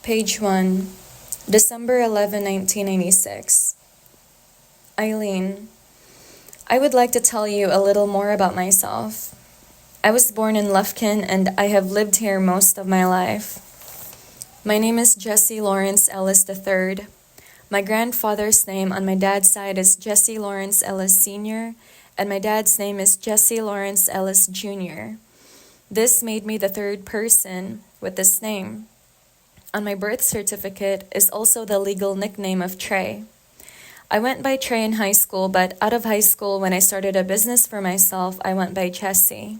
Page 1, December 11, 1996. Aylin, I would like to tell you a little more about myself. I was born in Lufkin and I have lived here most of my life. My name is Jesse Lawrence Ellis III. My grandfather's name on my dad's side is Jesse Lawrence Ellis Sr., and my dad's name is Jesse Lawrence Ellis Jr. This made me the third person with this name. On my birth certificate is also the legal nickname of Trey. I went by Trey in high school, but out of high school, when I started a business for myself, I went by Jesse.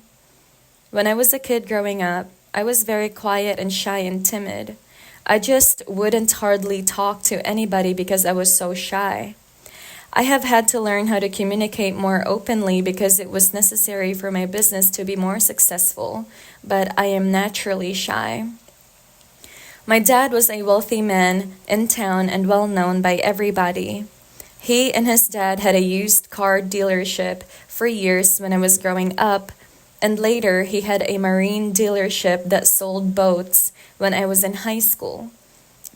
When I was a kid growing up, I was very quiet and shy and timid. I just wouldn't hardly talk to anybody because I was so shy. I have had to learn how to communicate more openly because it was necessary for my business to be more successful, but I am naturally shy. My dad was a wealthy man in town and well known by everybody. He and his dad had a used car dealership for years when I was growing up, and later he had a marine dealership that sold boats when I was in high school.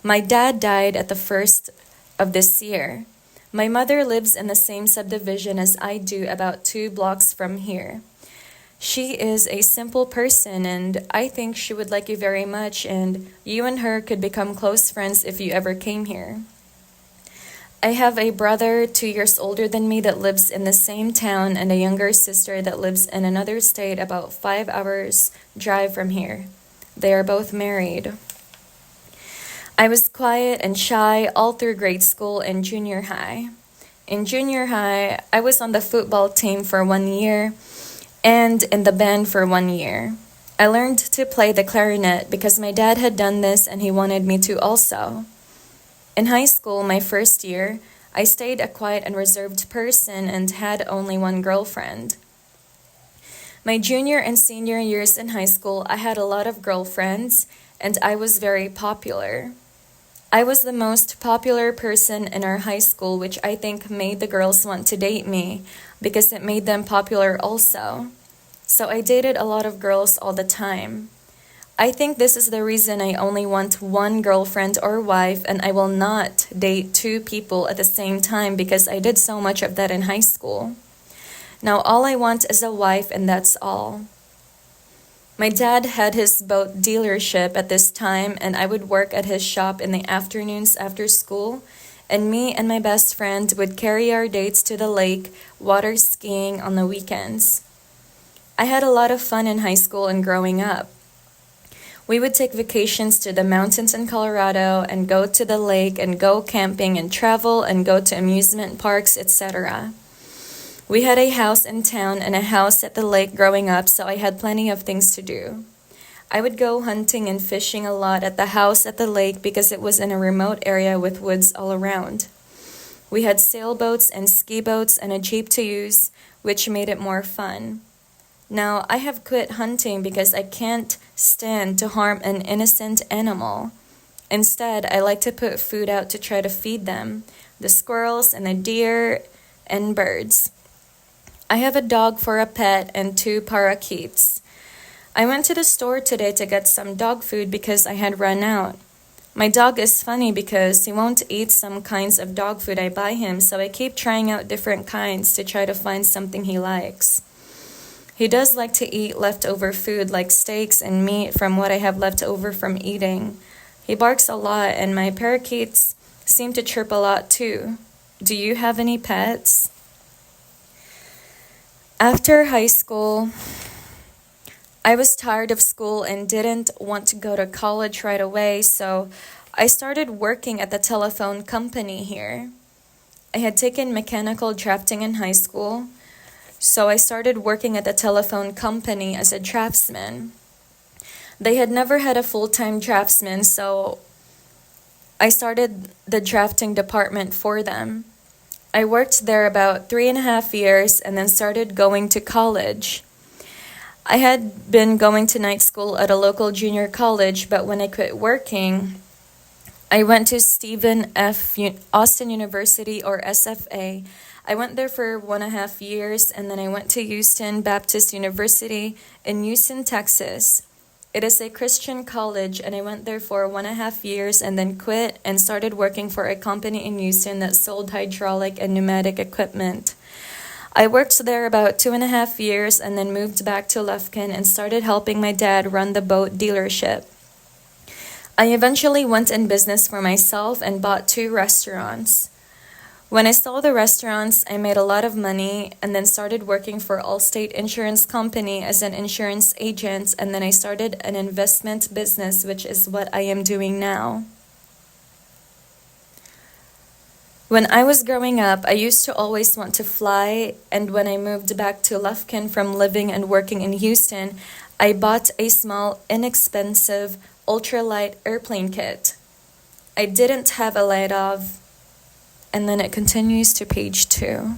My dad died at the first of this year. My mother lives in the same subdivision as I do, about 2 blocks from here. She is a simple person and I think she would like you very much, and you and her could become close friends if you ever came here. I have a brother 2 years older than me that lives in the same town and a younger sister that lives in another state about 5 hours drive from here. They are both married. I was quiet and shy all through grade school and junior high. In junior high, I was on the football team for 1 year and in the band for 1 year. I learned to play the clarinet because my dad had done this and he wanted me to also. In high school, my first year, I stayed a quiet and reserved person and had only 1 girlfriend. My junior and senior years in high school, I had a lot of girlfriends and I was very popular. I was the most popular person in our high school, which I think made the girls want to date me because it made them popular also. So I dated a lot of girls all the time. I think this is the reason I only want 1 girlfriend or wife, and I will not date 2 people at the same time because I did so much of that in high school. Now all I want is a wife, and that's all. My dad had his boat dealership at this time, and I would work at his shop in the afternoons after school, and me and my best friend would carry our dates to the lake, water skiing on the weekends. I had a lot of fun in high school and growing up. We would take vacations to the mountains in Colorado and go to the lake and go camping and travel and go to amusement parks, etc. We had a house in town and a house at the lake growing up, so I had plenty of things to do. I would go hunting and fishing a lot at the house at the lake because it was in a remote area with woods all around. We had sailboats and ski boats and a jeep to use, which made it more fun. Now, I have quit hunting because I can't stand to harm an innocent animal. Instead, I like to put food out to try to feed them, the squirrels and the deer and birds. I have a dog for a pet and 2 parakeets. I went to the store today to get some dog food because I had run out. My dog is funny because he won't eat some kinds of dog food I buy him, so I keep trying out different kinds to try to find something he likes. He does like to eat leftover food like steaks and meat from what I have left over from eating. He barks a lot and my parakeets seem to chirp a lot too. Do you have any pets? After high school, I was tired of school and didn't want to go to college right away, so I started working at the telephone company here. I had taken mechanical drafting in high school, so I started working at the telephone company as a draftsman. They had never had a full-time draftsman, so I started the drafting department for them. I worked there about 3.5 years and then started going to college. I had been going to night school at a local junior college, but when I quit working, I went to Stephen F. Austin University, or SFA. I went there for 1.5 years, and then I went to Houston Baptist University in Houston, Texas. It is a Christian college, and I went there for 1.5 years and then quit and started working for a company in Houston that sold hydraulic and pneumatic equipment. I worked there about 2.5 years and then moved back to Lufkin and started helping my dad run the boat dealership. I eventually went in business for myself and bought 2 restaurants. When I sold the restaurants, I made a lot of money and then started working for Allstate Insurance Company as an insurance agent, and then I started an investment business, which is what I am doing now. When I was growing up, I used to always want to fly, and when I moved back to Lufkin from living and working in Houston, I bought a small, inexpensive, ultralight airplane kit. I didn't have a light of, and then it continues to page 2.